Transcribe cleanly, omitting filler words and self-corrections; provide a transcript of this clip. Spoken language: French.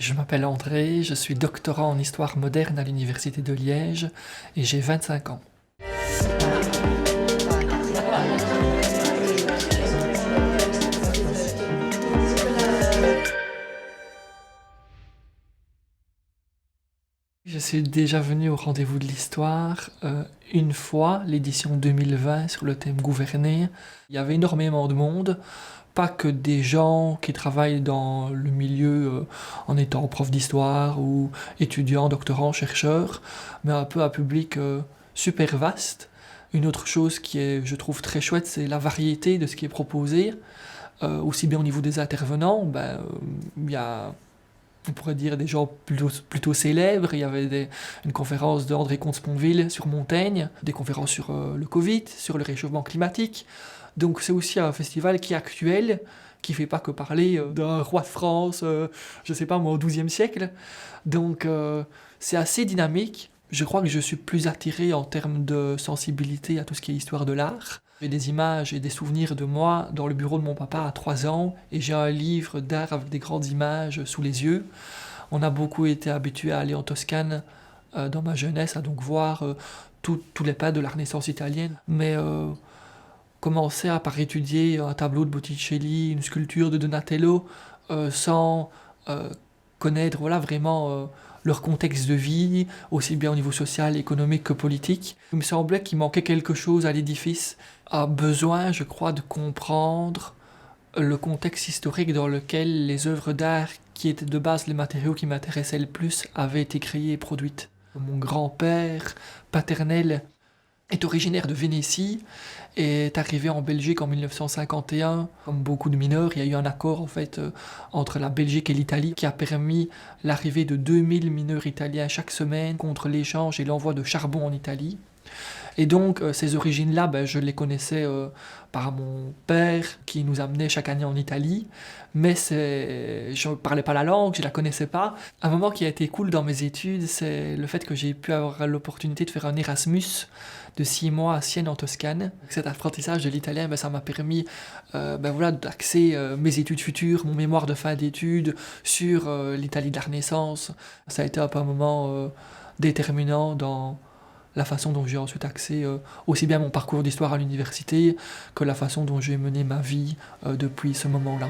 Je m'appelle André, je suis doctorant en histoire moderne à l'Université de Liège et j'ai 25 ans. Je suis déjà venu au rendez-vous de l'histoire une fois, l'édition 2020 sur le thème gouverner. Il y avait énormément de monde, pas que des gens qui travaillent dans le milieu en étant prof d'histoire ou étudiants, doctorants, chercheurs, mais un peu un public super vaste. Une autre chose qui est, je trouve, très chouette, c'est la variété de ce qui est proposé. Aussi bien au niveau des intervenants, il y a, on pourrait dire, des gens plutôt célèbres. Il y avait une conférence d'André Comte-Sponville sur Montaigne, des conférences sur le Covid, sur le réchauffement climatique. Donc c'est aussi un festival qui est actuel, qui fait pas que parler d'un roi de France, je sais pas moi, au XIIe siècle. Donc c'est assez dynamique. Je crois que je suis plus attiré en termes de sensibilité à tout ce qui est histoire de l'art. J'ai des images et des souvenirs de moi dans le bureau de mon papa à 3 ans, et j'ai un livre d'art avec des grandes images sous les yeux. On a beaucoup été habitués à aller en Toscane dans ma jeunesse, à donc voir tous les pas de la Renaissance italienne. Mais commencer à par étudier un tableau de Botticelli, une sculpture de Donatello, sans connaître voilà, vraiment leur contexte de vie, aussi bien au niveau social, économique que politique. Il me semblait qu'il manquait quelque chose à l'édifice, a besoin, je crois, de comprendre le contexte historique dans lequel les œuvres d'art, qui étaient de base les matériaux qui m'intéressaient le plus, avaient été créées et produites. Mon grand-père paternel est originaire de Vénétie et est arrivé en Belgique en 1951. Comme beaucoup de mineurs, il y a eu un accord en fait entre la Belgique et l'Italie qui a permis l'arrivée de 2000 mineurs italiens chaque semaine contre l'échange et l'envoi de charbon en Italie. Et donc ces origines-là, je les connaissais par mon père qui nous amenait chaque année en Italie, mais je ne parlais pas la langue, je la connaissais pas. Un moment qui a été cool dans mes études, c'est le fait que j'ai pu avoir l'opportunité de faire un Erasmus de 6 mois à Sienne en Toscane. Cet apprentissage de l'italien, ça m'a permis voilà, d'axer mes études futures, mon mémoire de fin d'études sur l'Italie de la Renaissance. Ça a été un peu un moment déterminant dans la façon dont j'ai ensuite axé aussi bien mon parcours d'histoire à l'université que la façon dont j'ai mené ma vie depuis ce moment-là.